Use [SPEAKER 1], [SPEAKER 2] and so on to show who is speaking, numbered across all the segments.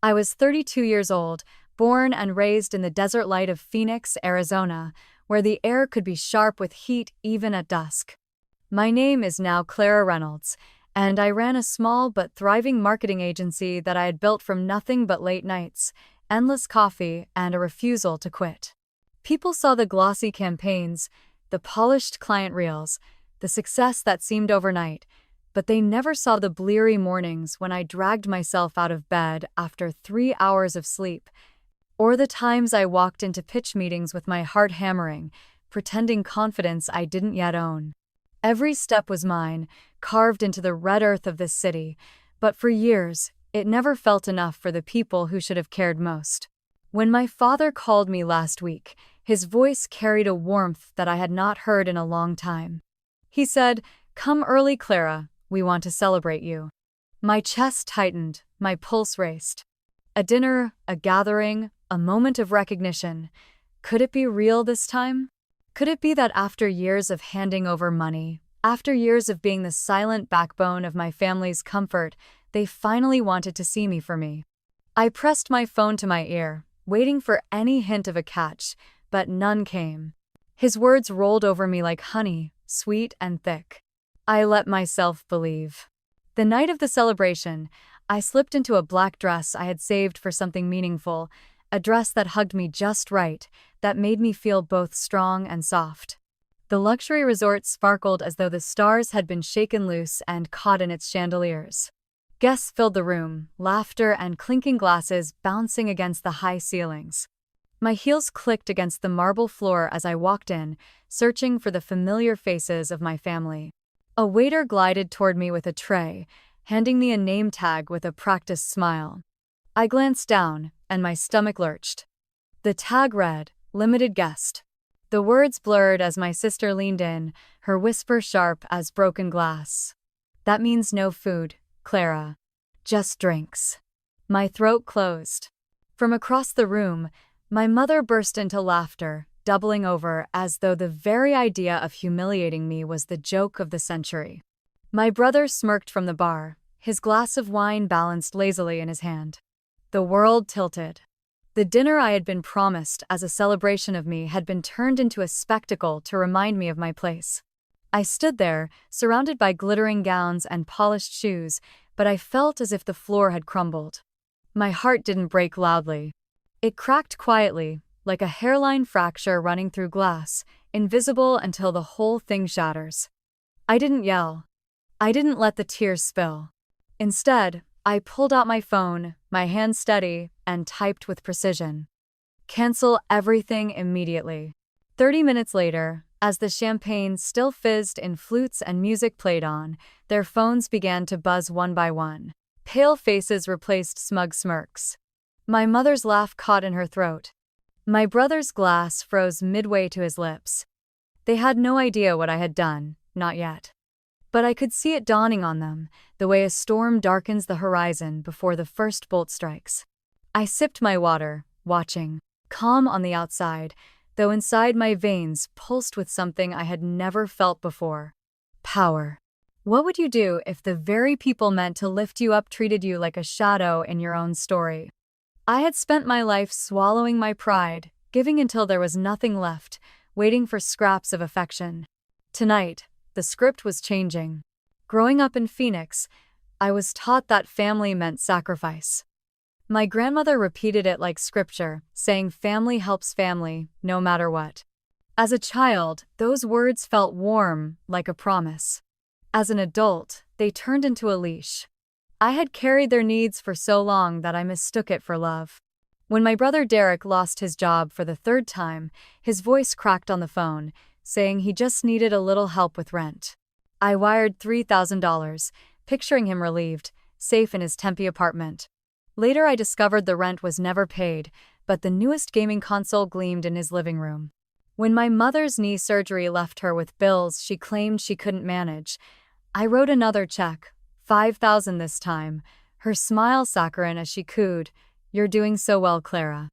[SPEAKER 1] I was 32 years old, born and raised in the desert light of Phoenix, Arizona, where the air could be sharp with heat even at dusk. My name is now Clara Reynolds, and I ran a small but thriving marketing agency that I had built from nothing but late nights, endless coffee, and a refusal to quit. People saw the glossy campaigns, the polished client reels, the success that seemed overnight, but they never saw the bleary mornings when I dragged myself out of bed after 3 hours of sleep, or the times I walked into pitch meetings with my heart hammering, pretending confidence I didn't yet own. Every step was mine, carved into the red earth of this city, but for years, it never felt enough for the people who should have cared most. When my father called me last week, his voice carried a warmth that I had not heard in a long time. He said, "Come early, Clara, we want to celebrate you." My chest tightened, my pulse raced. A dinner, a gathering, a moment of recognition. Could it be real this time? Could it be that after years of handing over money, after years of being the silent backbone of my family's comfort, they finally wanted to see me for me? I pressed my phone to my ear, waiting for any hint of a catch, but none came. His words rolled over me like honey, sweet and thick. I let myself believe. The night of the celebration, I slipped into a black dress I had saved for something meaningful, a dress that hugged me just right, that made me feel both strong and soft. The luxury resort sparkled as though the stars had been shaken loose and caught in its chandeliers. Guests filled the room, laughter and clinking glasses bouncing against the high ceilings. My heels clicked against the marble floor as I walked in, searching for the familiar faces of my family. A waiter glided toward me with a tray, handing me a name tag with a practiced smile. I glanced down, and my stomach lurched. The tag read, "Limited guest." The words blurred as my sister leaned in, her whisper sharp as broken glass. "That means no food, Clara. Just drinks." My throat closed. From across the room, my mother burst into laughter, doubling over as though the very idea of humiliating me was the joke of the century. My brother smirked from the bar, his glass of wine balanced lazily in his hand. The world tilted. The dinner I had been promised as a celebration of me had been turned into a spectacle to remind me of my place. I stood there, surrounded by glittering gowns and polished shoes, but I felt as if the floor had crumbled. My heart didn't break loudly. It cracked quietly, like a hairline fracture running through glass, invisible until the whole thing shatters. I didn't yell. I didn't let the tears spill. Instead, I pulled out my phone, my hand steady, and typed with precision. "Cancel everything immediately." 30 minutes later, as the champagne still fizzed and flutes and music played on, their phones began to buzz one by one. Pale faces replaced smug smirks. My mother's laugh caught in her throat. My brother's glass froze midway to his lips. They had no idea what I had done, not yet. But I could see it dawning on them, the way a storm darkens the horizon before the first bolt strikes. I sipped my water, watching, calm on the outside, though inside my veins pulsed with something I had never felt before. Power. What would you do if the very people meant to lift you up treated you like a shadow in your own story? I had spent my life swallowing my pride, giving until there was nothing left, waiting for scraps of affection. Tonight, the script was changing. Growing up in Phoenix, I was taught that family meant sacrifice. My grandmother repeated it like scripture, saying family helps family, no matter what. As a child, those words felt warm, like a promise. As an adult, they turned into a leash. I had carried their needs for so long that I mistook it for love. When my brother Derek lost his job for the third time, his voice cracked on the phone, saying he just needed a little help with rent. I wired $3,000, picturing him relieved, safe in his Tempe apartment. Later I discovered the rent was never paid, but the newest gaming console gleamed in his living room. When my mother's knee surgery left her with bills she claimed she couldn't manage, I wrote another check, $5,000 this time, her smile saccharine as she cooed, "You're doing so well, Clara."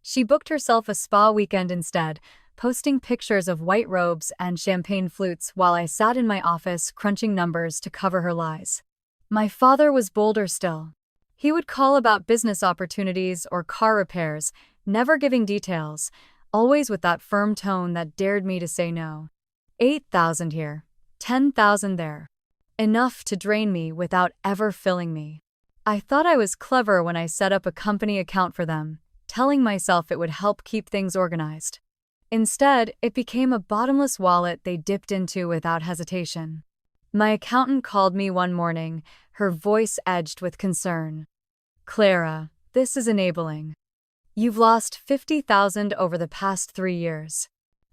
[SPEAKER 1] She booked herself a spa weekend instead, posting pictures of white robes and champagne flutes while I sat in my office crunching numbers to cover her lies. My father was bolder still. He would call about business opportunities or car repairs, never giving details, always with that firm tone that dared me to say no. 8,000 here, 10,000 there. Enough to drain me without ever filling me. I thought I was clever when I set up a company account for them, telling myself it would help keep things organized. Instead, it became a bottomless wallet they dipped into without hesitation. My accountant called me one morning, her voice edged with concern. "Clara, this is enabling. You've lost 50,000 over the past 3 years."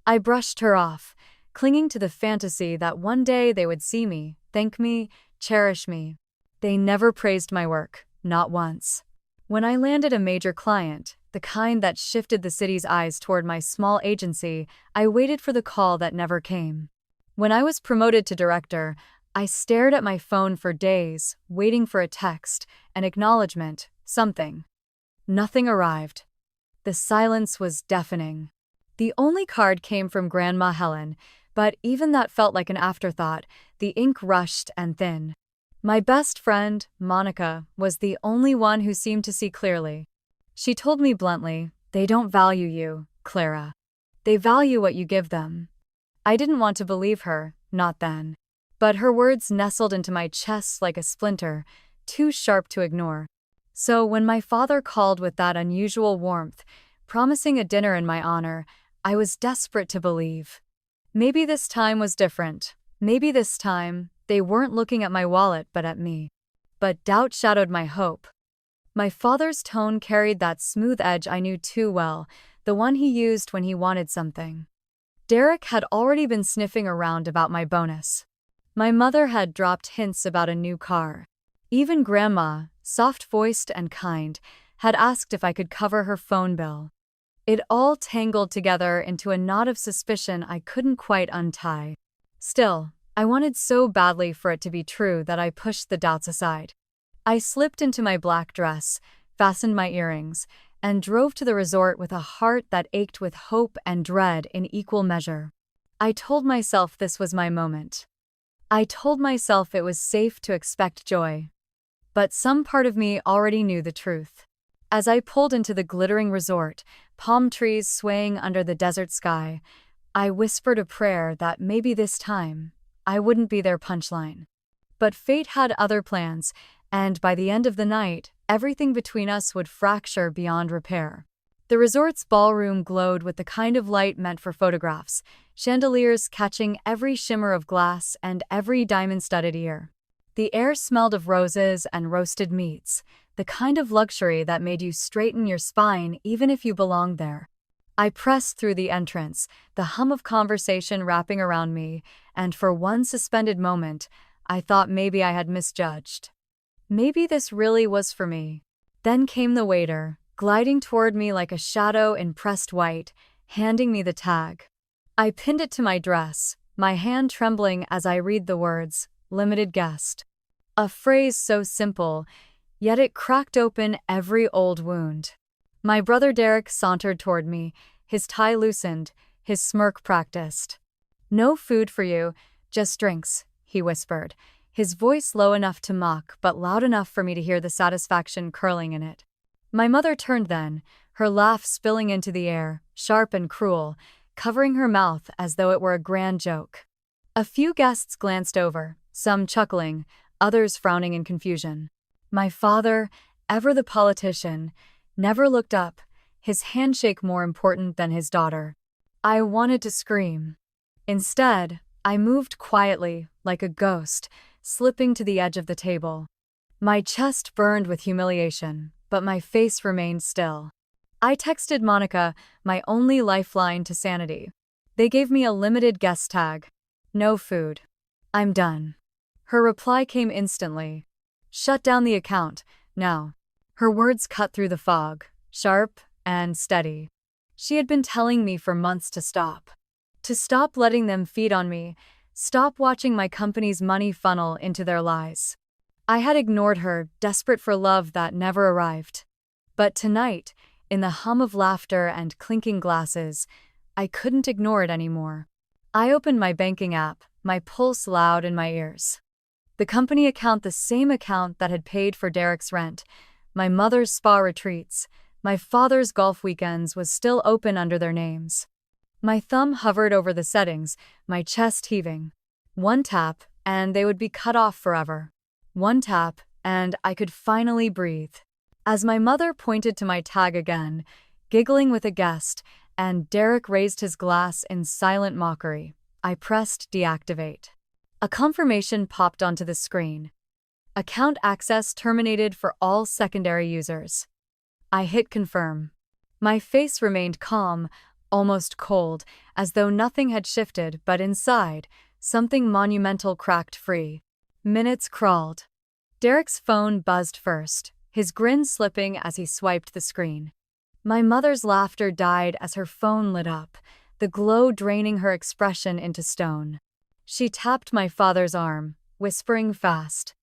[SPEAKER 1] I brushed her off, clinging to the fantasy that one day they would see me, thank me, cherish me. They never praised my work, not once. When I landed a major client, the kind that shifted the city's eyes toward my small agency, I waited for the call that never came. When I was promoted to director, I stared at my phone for days, waiting for a text, an acknowledgement, something. Nothing arrived. The silence was deafening. The only card came from Grandma Helen, but even that felt like an afterthought, the ink rushed and thin. My best friend, Monica, was the only one who seemed to see clearly. She told me bluntly, "They don't value you, Clara. They value what you give them." I didn't want to believe her, not then. But her words nestled into my chest like a splinter, too sharp to ignore. So when my father called with that unusual warmth, promising a dinner in my honor, I was desperate to believe. Maybe this time was different. Maybe this time, they weren't looking at my wallet but at me. But doubt shadowed my hope. My father's tone carried that smooth edge I knew too well, the one he used when he wanted something. Derek had already been sniffing around about my bonus. My mother had dropped hints about a new car. Even Grandma, soft-voiced and kind, had asked if I could cover her phone bill. It all tangled together into a knot of suspicion I couldn't quite untie. Still, I wanted so badly for it to be true that I pushed the doubts aside. I slipped into my black dress, fastened my earrings, and drove to the resort with a heart that ached with hope and dread in equal measure. I told myself this was my moment. I told myself it was safe to expect joy. But some part of me already knew the truth. As I pulled into the glittering resort, palm trees swaying under the desert sky, I whispered a prayer that maybe this time, I wouldn't be their punchline. But fate had other plans, and by the end of the night, everything between us would fracture beyond repair. The resort's ballroom glowed with the kind of light meant for photographs, chandeliers catching every shimmer of glass and every diamond-studded ear. The air smelled of roses and roasted meats, the kind of luxury that made you straighten your spine even if you belonged there. I pressed through the entrance, the hum of conversation wrapping around me, and for one suspended moment, I thought maybe I had misjudged. Maybe this really was for me. Then came the waiter, gliding toward me like a shadow in pressed white, handing me the tag. I pinned it to my dress, my hand trembling as I read the words, "Limited guest." A phrase so simple, yet it cracked open every old wound. My brother Derek sauntered toward me, his tie loosened, his smirk practiced. "No food for you, just drinks," he whispered, his voice low enough to mock but loud enough for me to hear the satisfaction curling in it. My mother turned then, her laugh spilling into the air, sharp and cruel, covering her mouth as though it were a grand joke. A few guests glanced over, some chuckling, others frowning in confusion. My father, ever the politician, never looked up, his handshake more important than his daughter. I wanted to scream. Instead, I moved quietly, like a ghost, slipping to the edge of the table. My chest burned with humiliation, but my face remained still. I texted Monica, my only lifeline to sanity. They gave me a limited guest tag. No food. I'm done. Her reply came instantly. Shut down the account, now. Her words cut through the fog, sharp and steady. She had been telling me for months to stop. To stop letting them feed on me, stop watching my company's money funnel into their lies. I had ignored her, desperate for love that never arrived. But tonight, in the hum of laughter and clinking glasses, I couldn't ignore it anymore. I opened my banking app, my pulse loud in my ears. The company account, the same account that had paid for Derek's rent, my mother's spa retreats, my father's golf weekends was still open under their names. My thumb hovered over the settings, my chest heaving. One tap, and they would be cut off forever. One tap, and I could finally breathe. As my mother pointed to my tag again, giggling with a guest, and Derek raised his glass in silent mockery, I pressed deactivate. A confirmation popped onto the screen. Account access terminated for all secondary users. I hit confirm. My face remained calm, almost cold, as though nothing had shifted, but inside, something monumental cracked free. Minutes crawled. Derek's phone buzzed first, his grin slipping as he swiped the screen. My mother's laughter died as her phone lit up, the glow draining her expression into stone. She tapped my father's arm, whispering fast.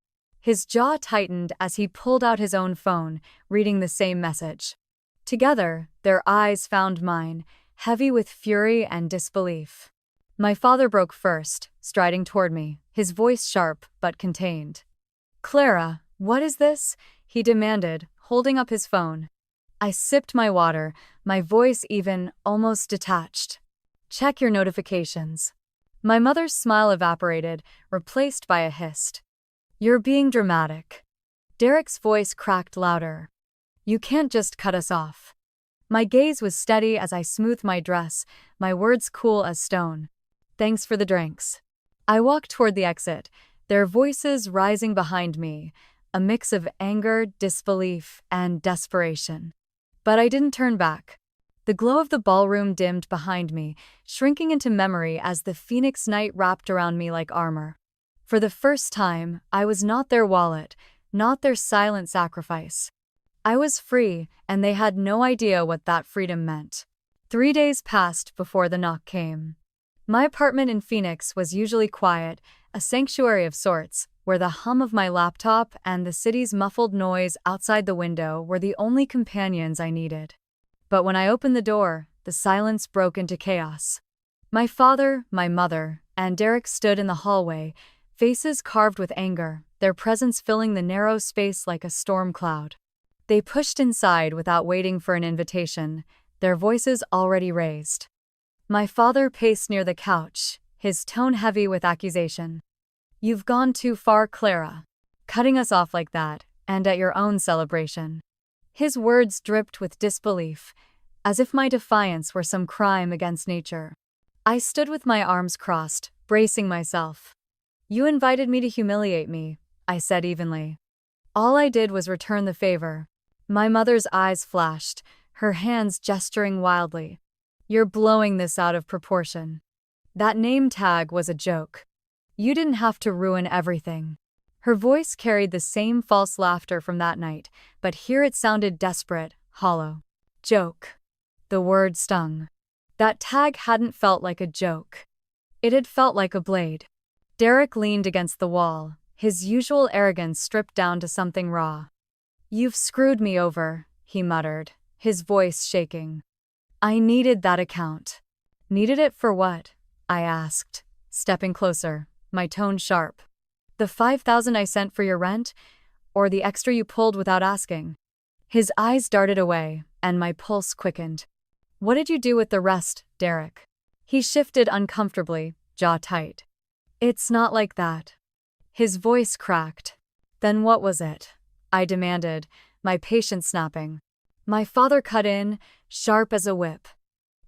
[SPEAKER 1] His jaw tightened as he pulled out his own phone, reading the same message. Together, their eyes found mine, heavy with fury and disbelief. My father broke first, striding toward me, his voice sharp but contained. "Clara, what is this?" he demanded, holding up his phone. I sipped my water, my voice even, almost detached. "Check your notifications." My mother's smile evaporated, replaced by a hiss. "You're being dramatic." Derek's voice cracked louder. "You can't just cut us off." My gaze was steady as I smoothed my dress, my words cool as stone. "Thanks for the drinks." I walked toward the exit, their voices rising behind me, a mix of anger, disbelief, and desperation. But I didn't turn back. The glow of the ballroom dimmed behind me, shrinking into memory as the phoenix night wrapped around me like armor. For the first time, I was not their wallet, not their silent sacrifice. I was free, and they had no idea what that freedom meant. 3 days passed before the knock came. My apartment in Phoenix was usually quiet, a sanctuary of sorts, where the hum of my laptop and the city's muffled noise outside the window were the only companions I needed. But when I opened the door, the silence broke into chaos. My father, my mother, and Derek stood in the hallway, faces carved with anger, their presence filling the narrow space like a storm cloud. They pushed inside without waiting for an invitation, their voices already raised. My father paced near the couch, his tone heavy with accusation. "You've gone too far, Clara. Cutting us off like that, and at your own celebration." His words dripped with disbelief, as if my defiance were some crime against nature. I stood with my arms crossed, bracing myself. "You invited me to humiliate me," I said evenly. "All I did was return the favor." My mother's eyes flashed, her hands gesturing wildly. "You're blowing this out of proportion. That name tag was a joke. You didn't have to ruin everything." Her voice carried the same false laughter from that night, but here it sounded desperate, hollow. Joke. The word stung. That tag hadn't felt like a joke. It had felt like a blade. Derek leaned against the wall, his usual arrogance stripped down to something raw. "You've screwed me over," he muttered, his voice shaking. "I needed that account." "Needed it for what?" I asked, stepping closer, my tone sharp. "The $5,000 I sent for your rent? Or the extra you pulled without asking?" His eyes darted away, and my pulse quickened. "What did you do with the rest, Derek?" He shifted uncomfortably, jaw tight. "It's not like that." His voice cracked. "Then what was it?" I demanded, my patience snapping. My father cut in, sharp as a whip.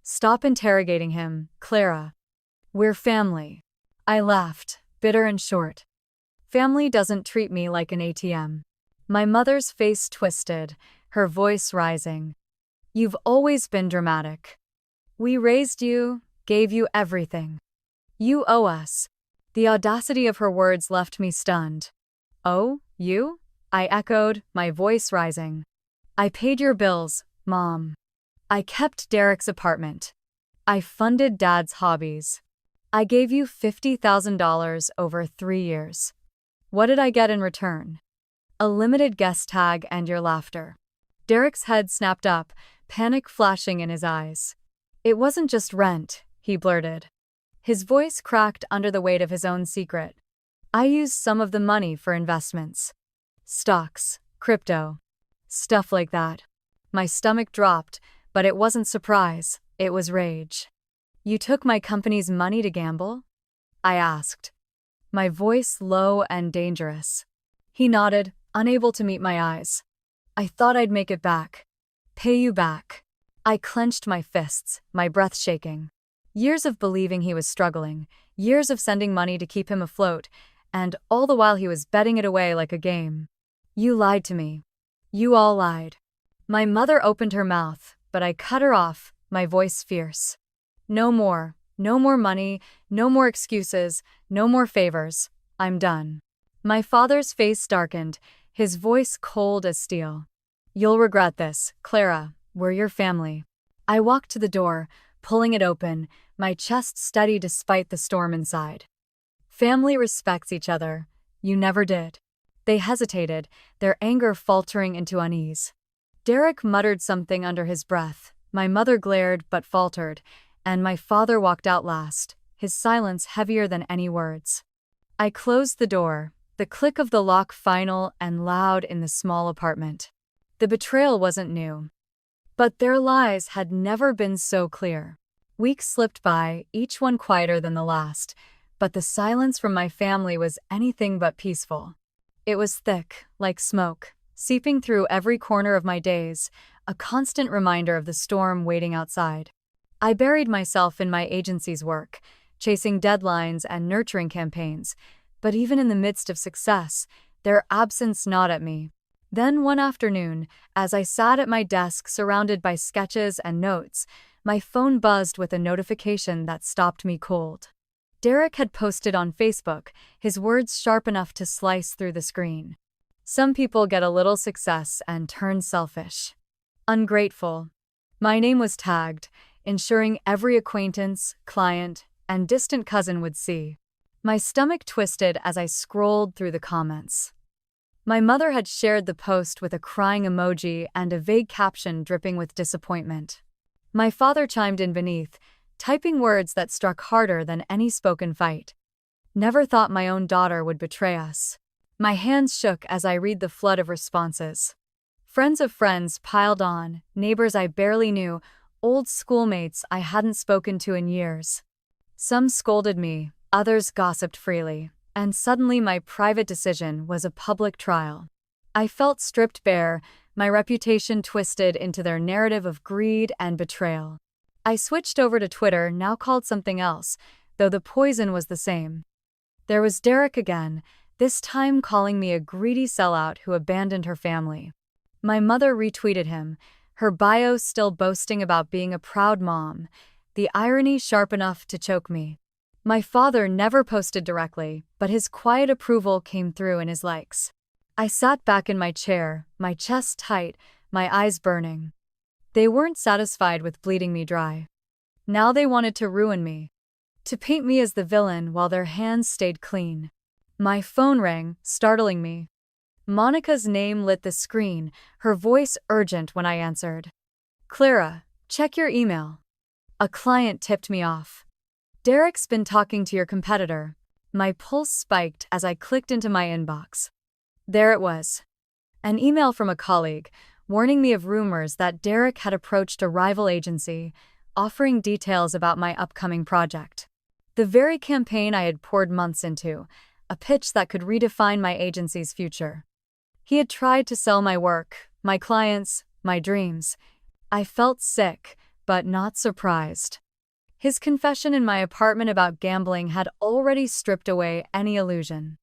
[SPEAKER 1] "Stop interrogating him, Clara. We're family." I laughed, bitter and short. "Family doesn't treat me like an ATM." My mother's face twisted, her voice rising. "You've always been dramatic. We raised you, gave you everything. You owe us." The audacity of her words left me stunned. "Oh, you?" I echoed, my voice rising. "I paid your bills, Mom. I kept Derek's apartment. I funded Dad's hobbies. I gave you $50,000 over 3 years. What did I get in return? A limited guest tag and your laughter." Derek's head snapped up, panic flashing in his eyes. "It wasn't just rent," he blurted. His voice cracked under the weight of his own secret. "I used some of the money for investments. Stocks, crypto. Stuff like that. My stomach dropped, but it wasn't surprise, it was rage. You took my company's money to gamble? I asked, my voice low and dangerous. He nodded, unable to meet my eyes. I thought I'd make it back. Pay you back. I clenched my fists, my breath shaking. Years of believing he was struggling, years of sending money to keep him afloat, and all the while he was betting it away like a game. You lied to me. You all lied. My mother opened her mouth, but I cut her off, my voice fierce. No more. No more money, no more excuses, no more favors. I'm done. My father's face darkened, his voice cold as steel. You'll regret this, Clara. We're your family. I walked to the door, pulling it open, my chest steady despite the storm inside. Family respects each other. You never did. They hesitated, their anger faltering into unease. Derek muttered something under his breath. My mother glared but faltered, and my father walked out last, his silence heavier than any words. I closed the door, the click of the lock final and loud in the small apartment. The betrayal wasn't new. But their lies had never been so clear. Weeks slipped by, each one quieter than the last, but the silence from my family was anything but peaceful. It was thick, like smoke, seeping through every corner of my days, a constant reminder of the storm waiting outside. I buried myself in my agency's work, chasing deadlines and nurturing campaigns, but even in the midst of success, their absence gnawed at me. Then one afternoon, as I sat at my desk surrounded by sketches and notes, my phone buzzed with a notification that stopped me cold. Derek had posted on Facebook, his words sharp enough to slice through the screen. Some people get a little success and turn selfish. Ungrateful. My name was tagged, ensuring every acquaintance, client, and distant cousin would see. My stomach twisted as I scrolled through the comments. My mother had shared the post with a crying emoji and a vague caption dripping with disappointment. My father chimed in beneath, typing words that struck harder than any spoken fight. Never thought my own daughter would betray us. My hands shook as I read the flood of responses. Friends of friends piled on, neighbors I barely knew, old schoolmates I hadn't spoken to in years. Some scolded me, others gossiped freely, and suddenly my private decision was a public trial. I felt stripped bare, my reputation twisted into their narrative of greed and betrayal. I switched over to Twitter, now called something else, though the poison was the same. There was Derek again, this time calling me a greedy sellout who abandoned her family. My mother retweeted him, her bio still boasting about being a proud mom, the irony sharp enough to choke me. My father never posted directly, but his quiet approval came through in his likes. I sat back in my chair, my chest tight, my eyes burning. They weren't satisfied with bleeding me dry. Now they wanted to ruin me, to paint me as the villain while their hands stayed clean. My phone rang, startling me. Monica's name lit the screen, her voice urgent when I answered. Clara, check your email. A client tipped me off. Derek's been talking to your competitor. My pulse spiked as I clicked into my inbox. There it was. An email from a colleague, warning me of rumors that Derek had approached a rival agency, offering details about my upcoming project. The very campaign I had poured months into, a pitch that could redefine my agency's future. He had tried to sell my work, my clients, my dreams. I felt sick, but not surprised. His confession in my apartment about gambling had already stripped away any illusion.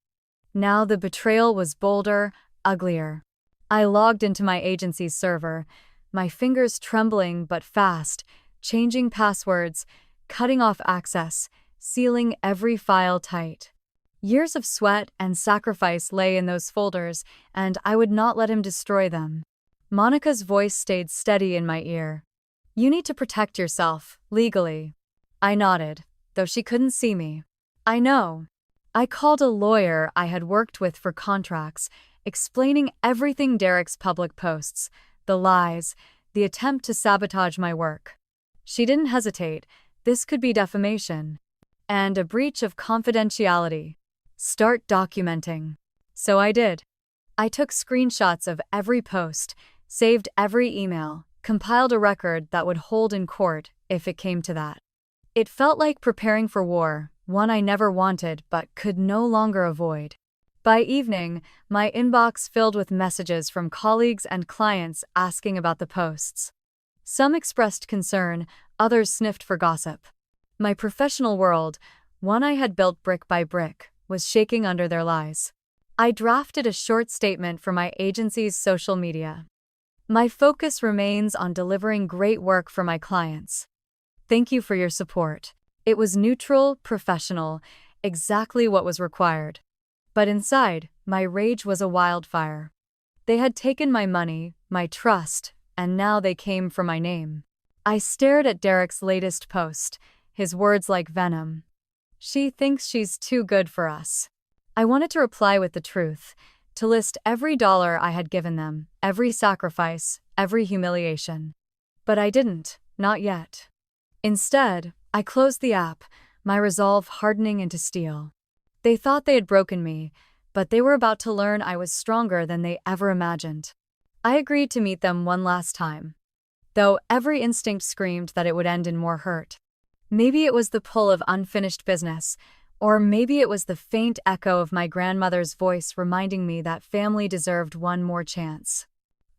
[SPEAKER 1] Now the betrayal was bolder, uglier. I logged into my agency's server, my fingers trembling but fast, changing passwords, cutting off access, sealing every file tight. Years of sweat and sacrifice lay in those folders, and I would not let him destroy them. Monica's voice stayed steady in my ear. You need to protect yourself, legally. I nodded, though she couldn't see me. I know. I called a lawyer I had worked with for contracts, explaining everything Derek's public posts, the lies, the attempt to sabotage my work. She didn't hesitate. This could be defamation. And a breach of confidentiality. Start documenting. So I did. I took screenshots of every post, saved every email, compiled a record that would hold in court if it came to that. It felt like preparing for war, one I never wanted but could no longer avoid. By evening, my inbox filled with messages from colleagues and clients asking about the posts. Some expressed concern, others sniffed for gossip. My professional world, one I had built brick by brick, was shaking under their lies. I drafted a short statement for my agency's social media. My focus remains on delivering great work for my clients. Thank you for your support. It was neutral, professional, exactly what was required. But inside, my rage was a wildfire. They had taken my money, my trust, and now they came for my name. I stared at Derek's latest post, his words like venom. She thinks she's too good for us. I wanted to reply with the truth, to list every dollar I had given them, every sacrifice, every humiliation. But I didn't, not yet. Instead, I closed the app, my resolve hardening into steel. They thought they had broken me, but they were about to learn I was stronger than they ever imagined. I agreed to meet them one last time, though every instinct screamed that it would end in more hurt. Maybe it was the pull of unfinished business, or maybe it was the faint echo of my grandmother's voice reminding me that family deserved one more chance.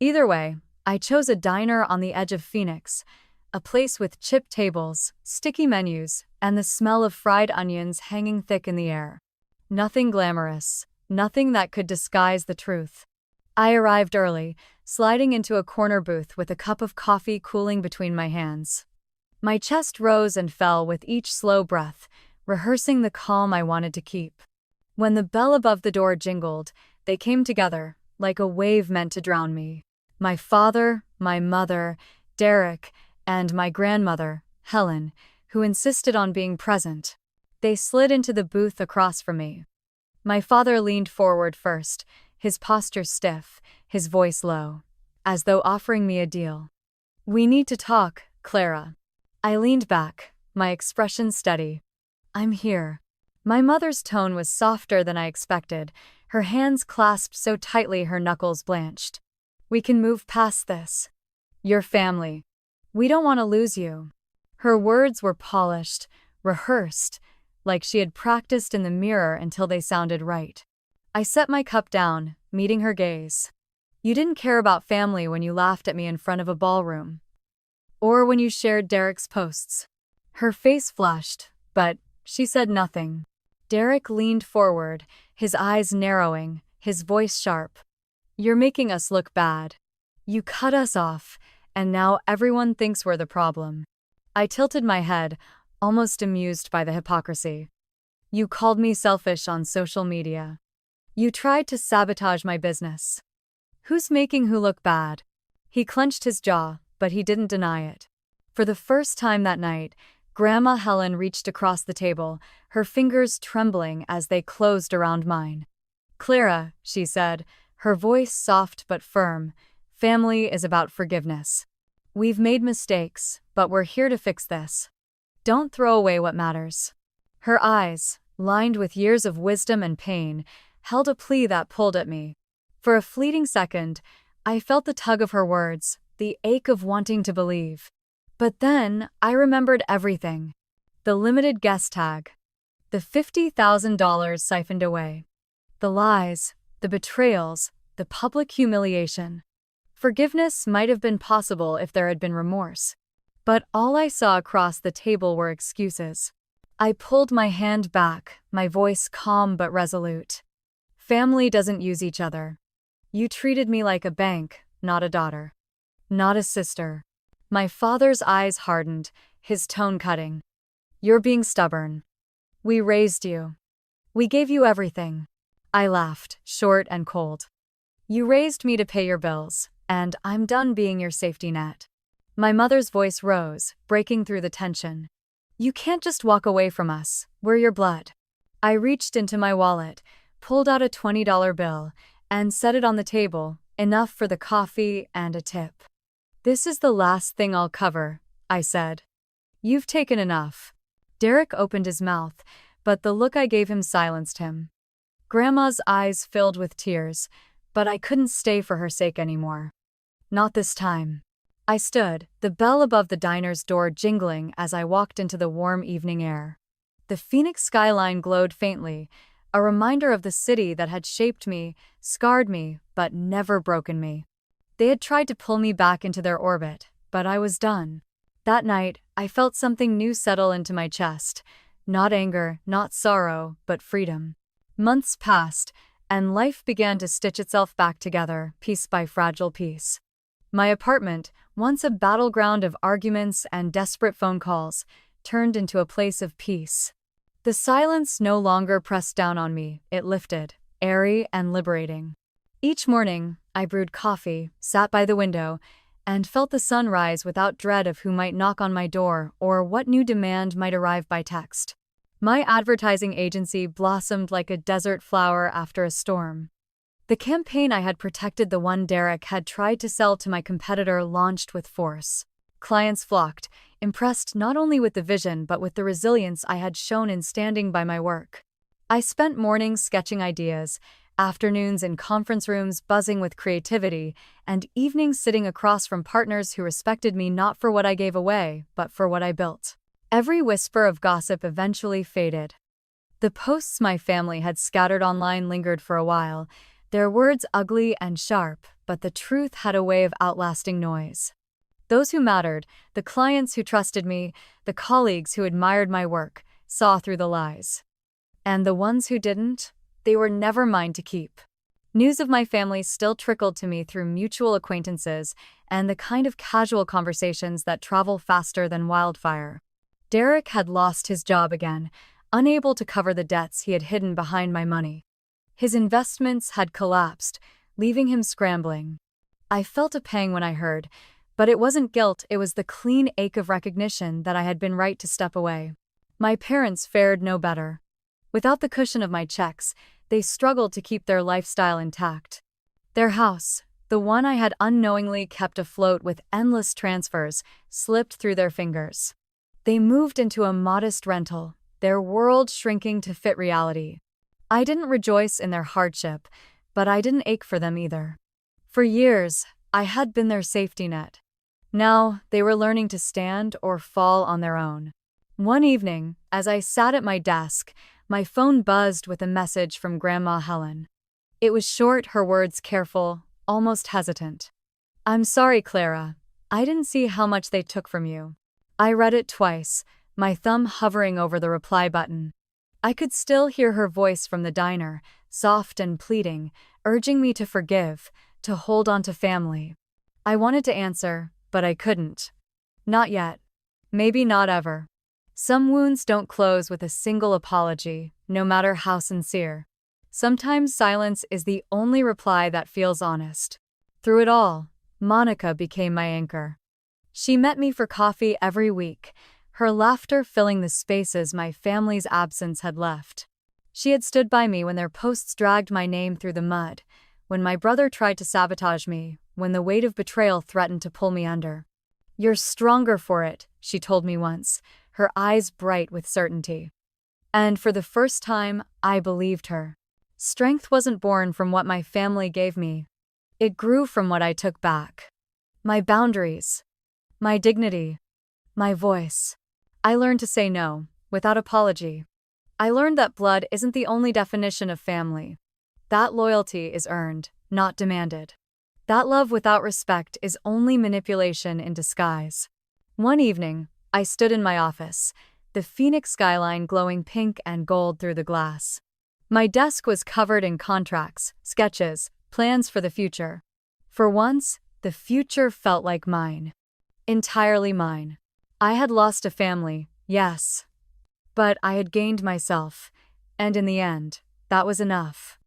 [SPEAKER 1] Either way, I chose a diner on the edge of Phoenix, a place with chipped tables, sticky menus, and the smell of fried onions hanging thick in the air. Nothing glamorous, nothing that could disguise the truth. I arrived early, sliding into a corner booth with a cup of coffee cooling between my hands. My chest rose and fell with each slow breath, rehearsing the calm I wanted to keep. When the bell above the door jingled, they came together, like a wave meant to drown me. My father, my mother, Derek, and my grandmother, Helen, who insisted on being present. They slid into the booth across from me. My father leaned forward first, his posture stiff, his voice low, as though offering me a deal. "We need to talk, Clara." I leaned back, my expression steady. "I'm here." My mother's tone was softer than I expected, her hands clasped so tightly her knuckles blanched. "We can move past this. Your family. We don't want to lose you." Her words were polished, rehearsed, like she had practiced in the mirror until they sounded right. I set my cup down, meeting her gaze. "You didn't care about family when you laughed at me in front of a ballroom. Or when you shared Derek's posts." Her face flushed, but she said nothing. Derek leaned forward, his eyes narrowing, his voice sharp. "You're making us look bad. You cut us off, and now everyone thinks we're the problem." I tilted my head, almost amused by the hypocrisy. "You called me selfish on social media. You tried to sabotage my business. Who's making who look bad?" He clenched his jaw, but he didn't deny it. For the first time that night, Grandma Helen reached across the table, her fingers trembling as they closed around mine. "Clara," she said, her voice soft but firm, "family is about forgiveness. We've made mistakes, but we're here to fix this. Don't throw away what matters." Her eyes, lined with years of wisdom and pain, held a plea that pulled at me. For a fleeting second, I felt the tug of her words, the ache of wanting to believe. But then, I remembered everything. The limited guest tag. The $50,000 siphoned away. The lies, the betrayals, the public humiliation. Forgiveness might have been possible if there had been remorse. But all I saw across the table were excuses. I pulled my hand back, my voice calm but resolute. "Family doesn't use each other. You treated me like a bank, not a daughter. Not a sister." My father's eyes hardened, his tone cutting. "You're being stubborn. We raised you. We gave you everything." I laughed, short and cold. "You raised me to pay your bills, and I'm done being your safety net." My mother's voice rose, breaking through the tension. "You can't just walk away from us. We're your blood." I reached into my wallet, pulled out a $20 bill, and set it on the table, enough for the coffee and a tip. "This is the last thing I'll cover," I said. "You've taken enough." Derek opened his mouth, but the look I gave him silenced him. Grandma's eyes filled with tears, but I couldn't stay for her sake anymore. Not this time. I stood, the bell above the diner's door jingling as I walked into the warm evening air. The Phoenix skyline glowed faintly, a reminder of the city that had shaped me, scarred me, but never broken me. They had tried to pull me back into their orbit, but I was done. That night, I felt something new settle into my chest. Not anger, not sorrow, but freedom. Months passed, and life began to stitch itself back together, piece by fragile piece. My apartment, once a battleground of arguments and desperate phone calls, turned into a place of peace. The silence no longer pressed down on me, it lifted, airy and liberating. Each morning, I brewed coffee, sat by the window, and felt the sun rise without dread of who might knock on my door or what new demand might arrive by text. My advertising agency blossomed like a desert flower after a storm. The campaign I had protected, the one Derek had tried to sell to my competitor, launched with force. Clients flocked, impressed not only with the vision but with the resilience I had shown in standing by my work. I spent mornings sketching ideas, afternoons in conference rooms buzzing with creativity, and evenings sitting across from partners who respected me not for what I gave away, but for what I built. Every whisper of gossip eventually faded. The posts my family had scattered online lingered for a while, their words ugly and sharp, but the truth had a way of outlasting noise. Those who mattered, the clients who trusted me, the colleagues who admired my work, saw through the lies. And the ones who didn't, they were never mine to keep. News of my family still trickled to me through mutual acquaintances and the kind of casual conversations that travel faster than wildfire. Derek had lost his job again, unable to cover the debts he had hidden behind my money. His investments had collapsed, leaving him scrambling. I felt a pang when I heard, but it wasn't guilt, it was the clean ache of recognition that I had been right to step away. My parents fared no better. Without the cushion of my checks, they struggled to keep their lifestyle intact. Their house, the one I had unknowingly kept afloat with endless transfers, slipped through their fingers. They moved into a modest rental, their world shrinking to fit reality. I didn't rejoice in their hardship, but I didn't ache for them either. For years, I had been their safety net. Now, they were learning to stand or fall on their own. One evening, as I sat at my desk, my phone buzzed with a message from Grandma Helen. It was short, her words careful, almost hesitant. "I'm sorry, Clara. I didn't see how much they took from you." I read it twice, my thumb hovering over the reply button. I could still hear her voice from the diner, soft and pleading, urging me to forgive, to hold on to family. I wanted to answer, but I couldn't. Not yet. Maybe not ever. Some wounds don't close with a single apology, no matter how sincere. Sometimes silence is the only reply that feels honest. Through it all, Monica became my anchor. She met me for coffee every week, her laughter filling the spaces my family's absence had left. She had stood by me when their posts dragged my name through the mud, when my brother tried to sabotage me, when the weight of betrayal threatened to pull me under. "You're stronger for it," she told me once, her eyes bright with certainty. And for the first time, I believed her. Strength wasn't born from what my family gave me. It grew from what I took back. My boundaries, my dignity, my voice. I learned to say no, without apology. I learned that blood isn't the only definition of family. That loyalty is earned, not demanded. That love without respect is only manipulation in disguise. One evening, I stood in my office, the Phoenix skyline glowing pink and gold through the glass. My desk was covered in contracts, sketches, plans for the future. For once, the future felt like mine. Entirely mine. I had lost a family, yes. But I had gained myself, and in the end, that was enough.